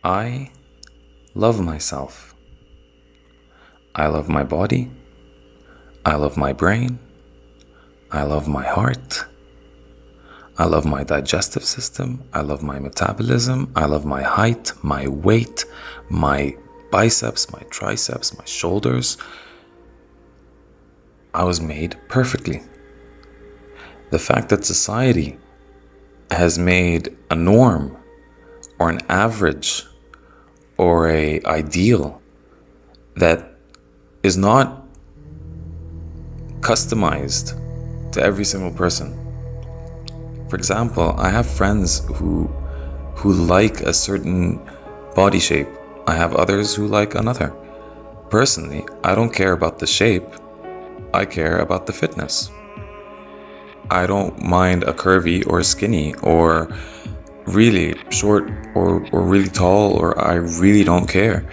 I love myself. I love my body. I love my brain. I love my heart. I love my digestive system. I love my metabolism. I love my height, my weight, my biceps, my triceps, my shoulders. I was made perfectly. The fact that society has made a norm or an average or a ideal that is not customized to every single person. For example, I have friends who like a certain body shape. I have others who like another. Personally, I don't care about the shape. I care about the fitness. I don't mind a curvy or skinny or really short or really tall, or I really don't care,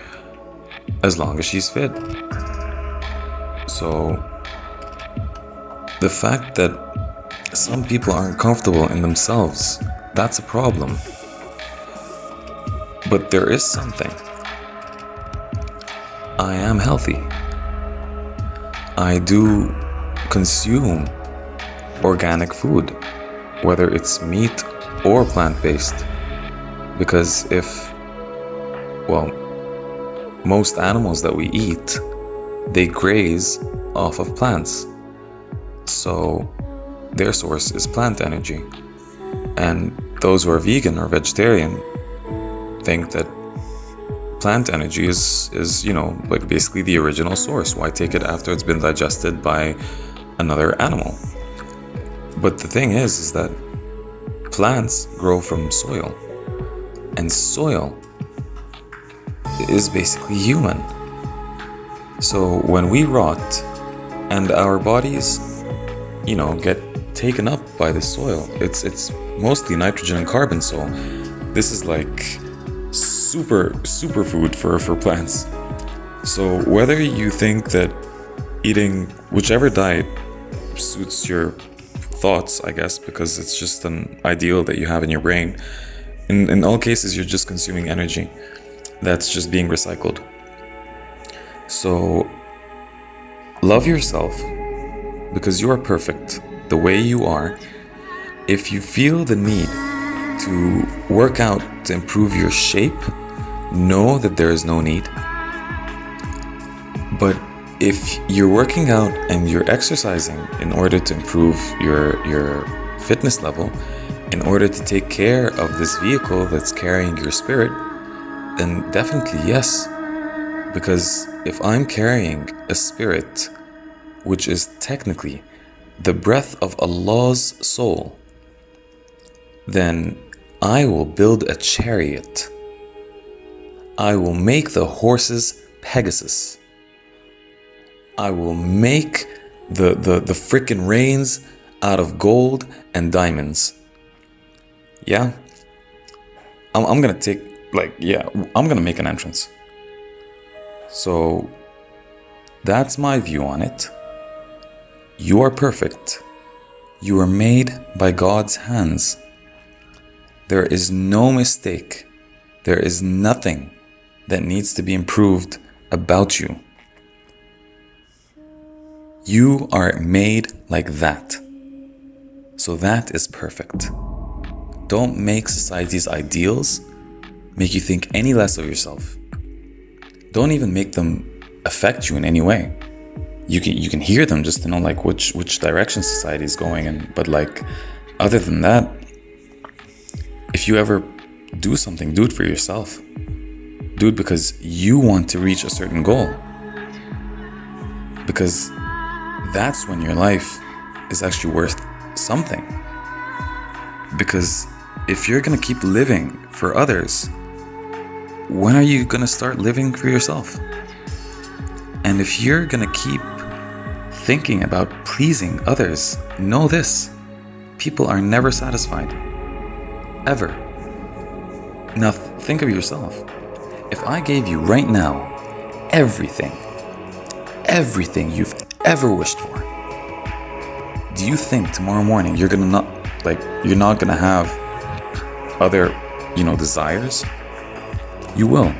as long as she's fit. So the fact that some people aren't comfortable in themselves, that's a problem. But there is something. I am healthy. I do consume organic food, whether it's meat or plant-based, because most animals that we eat, they graze off of plants, so their source is plant energy. And those who are vegan or vegetarian think that plant energy is like basically the original source. Why take it after it's been digested by another animal? But the thing is that plants grow from soil, and soil is basically human. So when we rot and our bodies, get taken up by the soil, it's mostly nitrogen and carbon. So this is like super food for plants. So whether you think that eating whichever diet suits your thoughts, I guess, because it's just an ideal that you have in your brain, in all cases you're just consuming energy that's just being recycled. So love yourself, because you are perfect the way you are. If you feel the need to work out to improve your shape, know that there is no need. But if you're working out and you're exercising in order to improve your fitness level, in order to take care of this vehicle that's carrying your spirit, then definitely yes. Because if I'm carrying a spirit, which is technically the breath of Allah's soul, then I will build a chariot. I will make the horses Pegasus. I will make the frickin' reins out of gold and diamonds. Yeah? I'm gonna take, I'm gonna make an entrance. So that's my view on it. You are perfect. You are made by God's hands. There is no mistake. There is nothing that needs to be improved about you. You are made like that. So that is perfect. Don't make society's ideals make you think any less of yourself. Don't even make them affect you in any way. You can hear them just to know which direction society is going in. But other than that, if you ever do something, do it for yourself. Do it because you want to reach a certain goal. Because that's when your life is actually worth something. Because if you're gonna keep living for others, when are you gonna start living for yourself? And if you're gonna keep thinking about pleasing others, know this: people are never satisfied. Ever. Now think of yourself. If I gave you right now everything you've ever wished for, do you think tomorrow morning you're not gonna have other, desires? You will.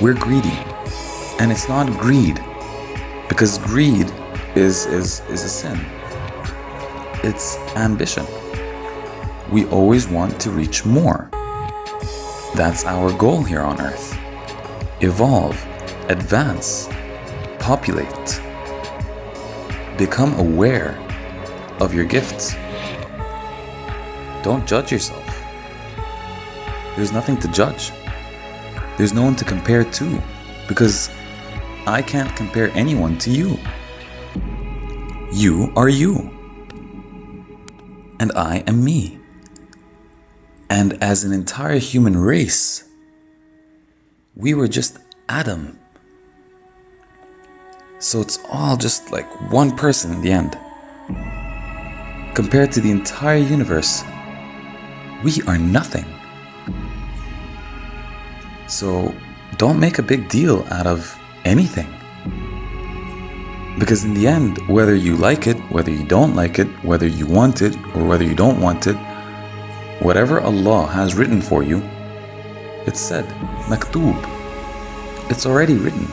We're greedy. And it's not greed, because greed is a sin. It's ambition. We always want to reach more. That's our goal here on Earth. Evolve, advance, populate. Become aware of your gifts. Don't judge yourself. There's nothing to judge. There's no one to compare to, because I can't compare anyone to you. You are you. And I am me. And as an entire human race, we were just Adam. So it's all just like one person in the end. Compared to the entire universe, we are nothing. So don't make a big deal out of anything. Because in the end, whether you like it, whether you don't like it, whether you want it or whether you don't want it, whatever Allah has written for you, it's said, maktub. It's already written.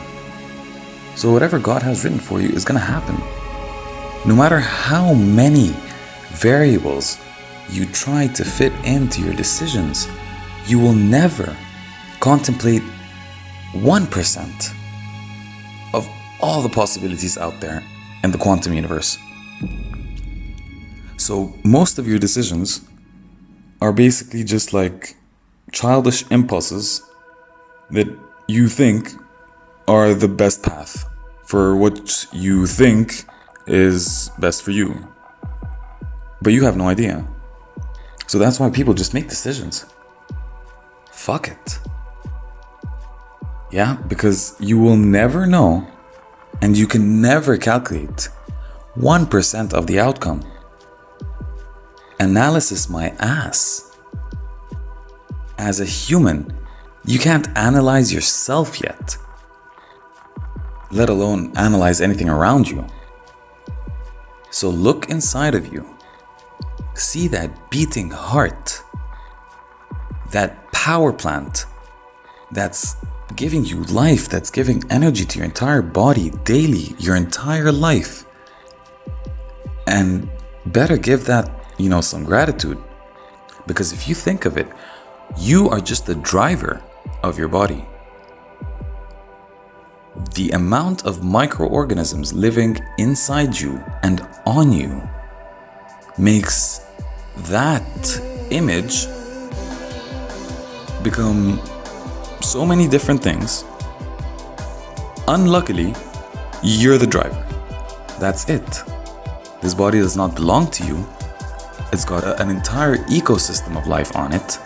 So whatever God has written for you is going to happen. No matter how many variables you try to fit into your decisions, you will never contemplate 1% of all the possibilities out there in the quantum universe. So most of your decisions are basically just like childish impulses that you think are the best path for what you think is best for you. But you have no idea. So that's why people just make decisions. Fuck it. Yeah, because you will never know, and you can never calculate 1% of the outcome. Analysis my ass. As a human, you can't analyze yourself yet, let alone analyze anything around you. So look inside of you. See that beating heart, that power plant that's giving you life, that's giving energy to your entire body daily, your entire life. And better give that, some gratitude. Because if you think of it, you are just the driver of your body. The amount of microorganisms living inside you and on you makes that image become so many different things. Unluckily, you're the driver. That's it. This body does not belong to you. It's got an entire ecosystem of life on it.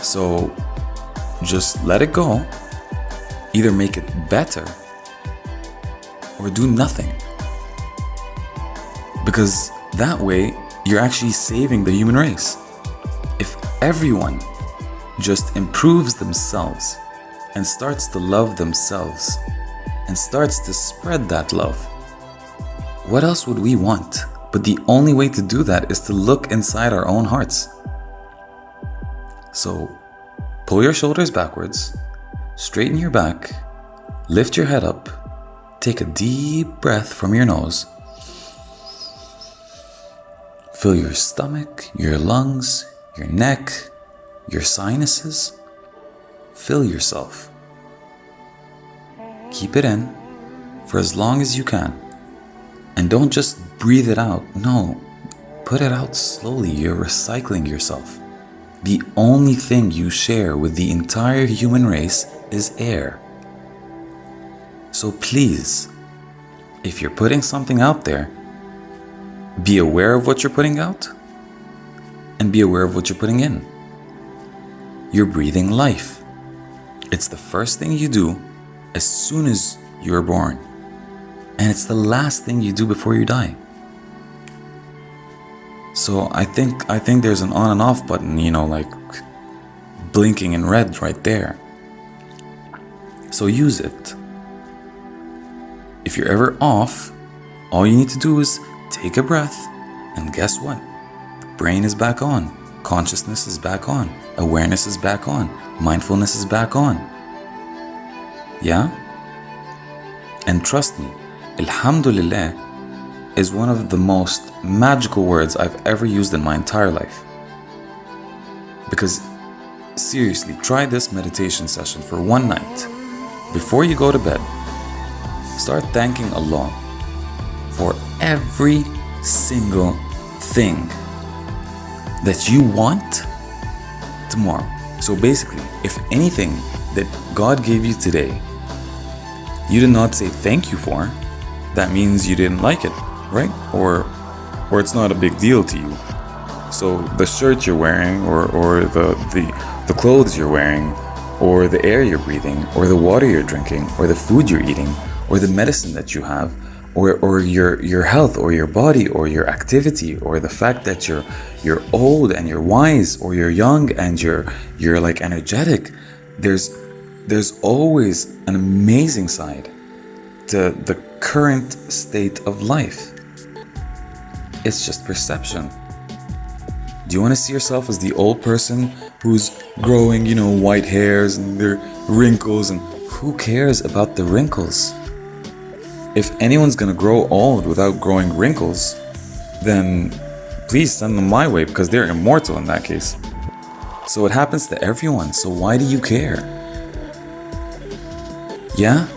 So just let it go. Either make it better or do nothing. Because that way, you're actually saving the human race. If everyone just improves themselves and starts to love themselves and starts to spread that love, what else would we want? But the only way to do that is to look inside our own hearts. So pull your shoulders backwards, straighten your back, lift your head up, take a deep breath from your nose. Fill your stomach, your lungs, your neck, your sinuses. Fill yourself. Keep it in for as long as you can. And don't just breathe it out. No, put it out slowly. You're recycling yourself. The only thing you share with the entire human race is air. So please, if you're putting something out there, be aware of what you're putting out and be aware of what you're putting in. You're breathing life. It's the first thing you do as soon as you're born. And it's the last thing you do before you die. So I think there's an on and off button, like blinking in red right there. So use it. If you're ever off, all you need to do is take a breath, and guess what? The brain is back on. consciousness is back on. Awareness is back on. Mindfulness is back on. Yeah? And trust me, Alhamdulillah is one of the most magical words I've ever used in my entire life. Because seriously, try this meditation session for one night. Before you go to bed, start thanking Allah for every single thing that you want tomorrow. So basically, if anything that God gave you today, you did not say thank you for, that means you didn't like it, right? Or it's not a big deal to you. So the shirt you're wearing, or the clothes you're wearing, or the air you're breathing, or the water you're drinking, or the food you're eating, or the medicine that you have, or your health, or your body, or your activity, or the fact that you're old and you're wise, or you're young and you're like energetic. There's always an amazing side to the current state of life. It's just perception. Do you want to see yourself as the old person who's growing, white hairs and their wrinkles? And who cares about the wrinkles? If anyone's gonna grow old without growing wrinkles, then please send them my way, because they're immortal in that case. So it happens to everyone, so why do you care? Yeah?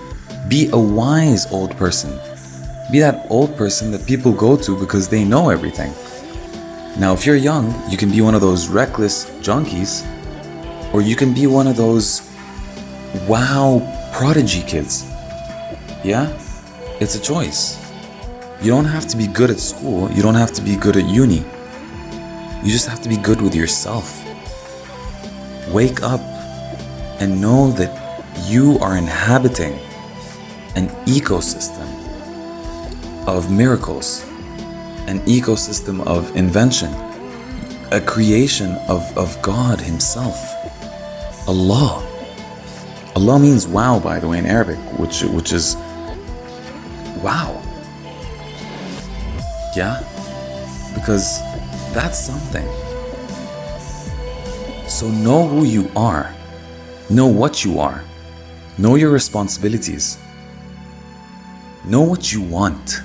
Be a wise old person. Be that old person that people go to because they know everything. Now, if you're young, you can be one of those reckless junkies, or you can be one of those wow prodigy kids. Yeah? It's a choice. You don't have to be good at school. You don't have to be good at uni. You just have to be good with yourself. Wake up and know that you are inhabiting an ecosystem of miracles, an ecosystem of invention, a creation of God Himself. Allah. Allah means wow, by the way, in Arabic, which is wow. Yeah? Because that's something. So know who you are. Know what you are. Know your responsibilities. Know what you want.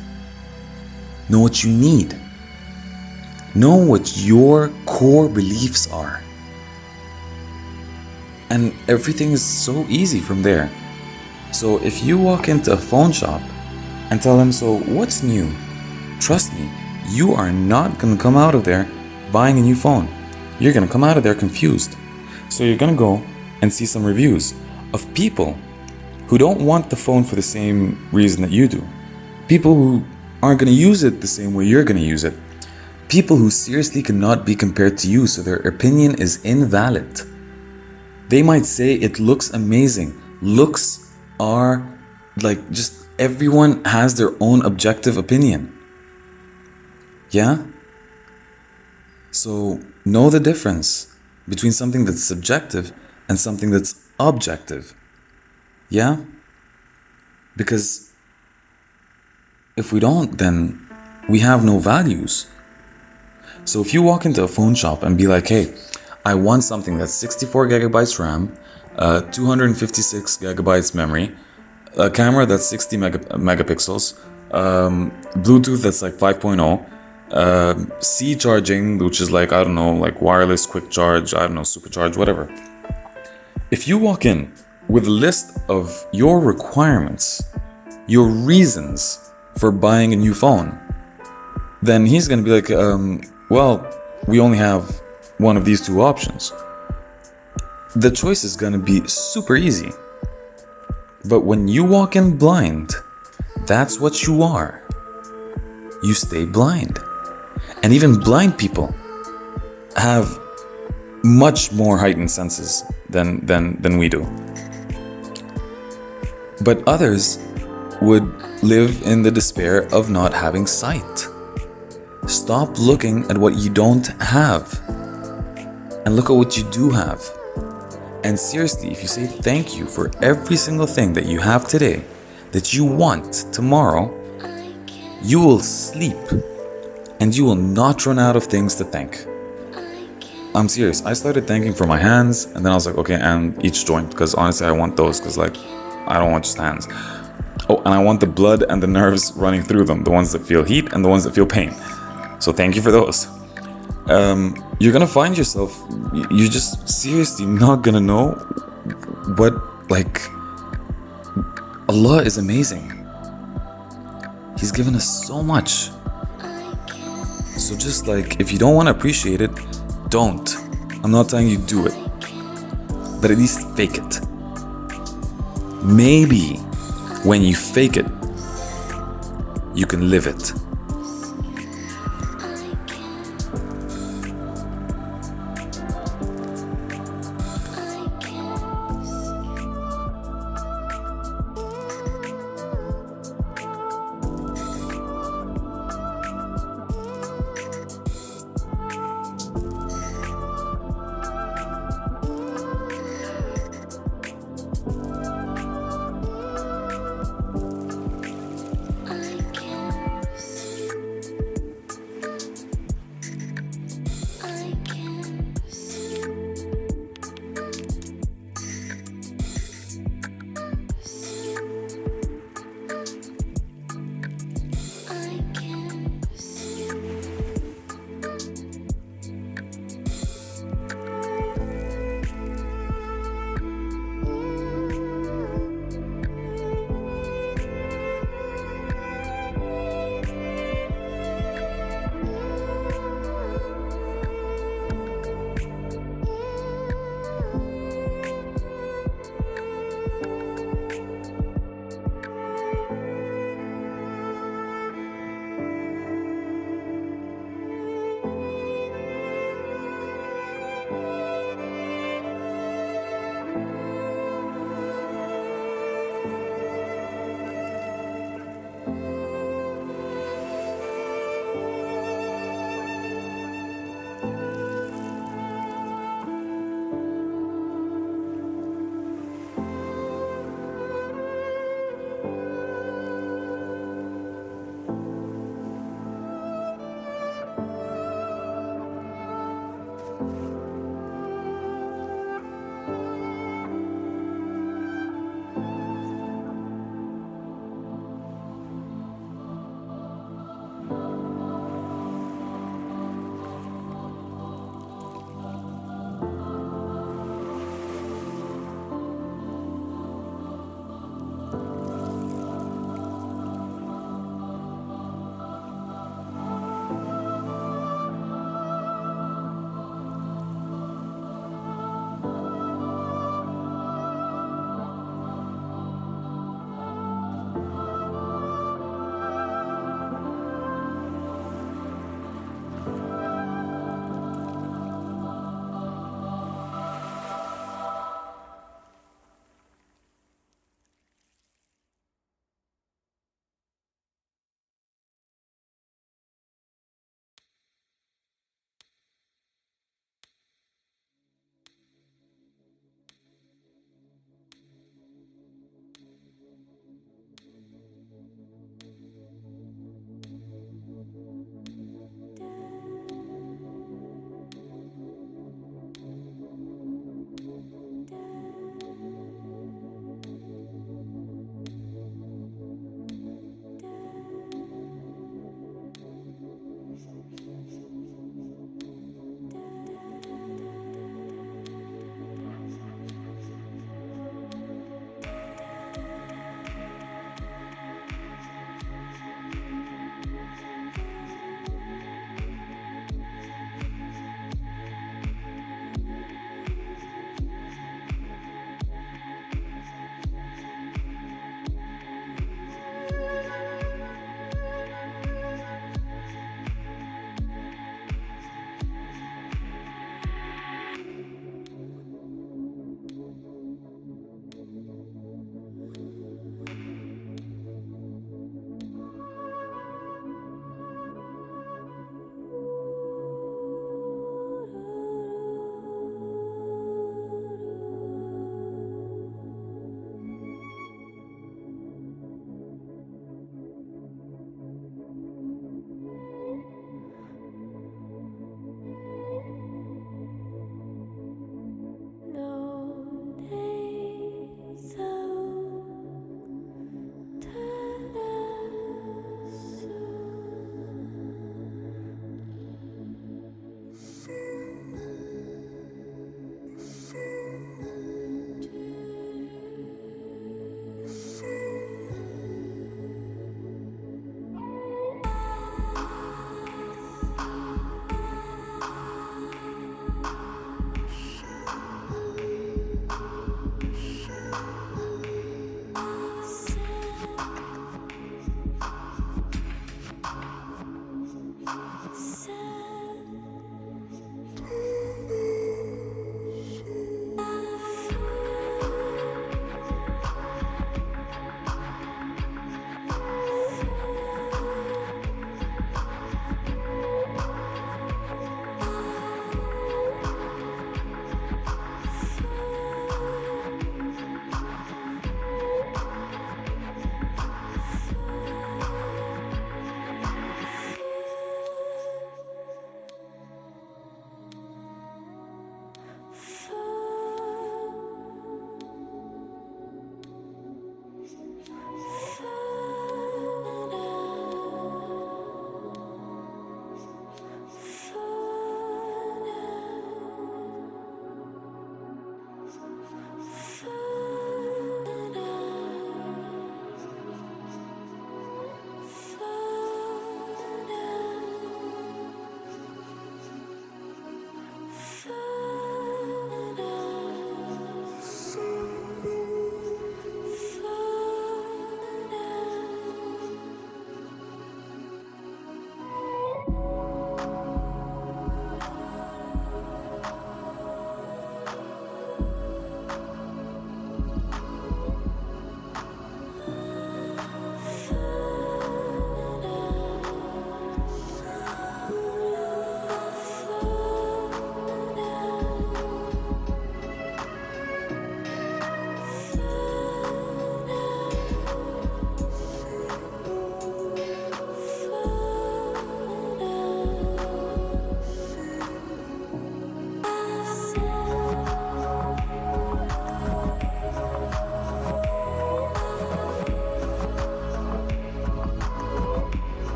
Know what you need. Know what your core beliefs are. And everything is so easy from there. So if you walk into a phone shop and tell them, so what's new? Trust me, you are not going to come out of there buying a new phone. You're going to come out of there confused. So you're going to go and see some reviews of people who don't want the phone for the same reason that you do. People who aren't going to use it the same way you're going to use it. People who seriously cannot be compared to you, so their opinion is invalid. They might say it looks amazing. Looks are like just everyone has their own objective opinion. Yeah? So know the difference between something that's subjective and something that's objective. Yeah? Because if we don't, then we have no values. So if you walk into a phone shop and be like, hey, I want something that's 64 gigabytes RAM, 256 gigabytes memory, a camera that's 60 megapixels, Bluetooth that's like 5.0, C charging, which is like, I don't know, like wireless, quick charge, I don't know, supercharge, whatever. If you walk in with a list of your requirements, your reasons for buying a new phone, then he's gonna be like, well, we only have one of these two options. The choice is gonna be super easy. But when you walk in blind, that's what you are. You stay blind. And even blind people have much more heightened senses than we do. But others would live in the despair of not having sight. Stop looking at what you don't have and look at what you do have. And seriously, if you say thank you for every single thing that you have today, that you want tomorrow, you will sleep and you will not run out of things to thank. I'm serious. I started thanking for my hands, and then I was like, okay, and each joint, because honestly, I want those, because like, I don't want just hands. Oh, and I want the blood and the nerves running through them, the ones that feel heat and the ones that feel pain. So thank you for those. You're gonna find yourself, you're just seriously not gonna know what, like, Allah is amazing. He's given us so much. So just like, if you don't want to appreciate it, don't. I'm not telling you do it, but at least fake it. Maybe when you fake it, you can live it.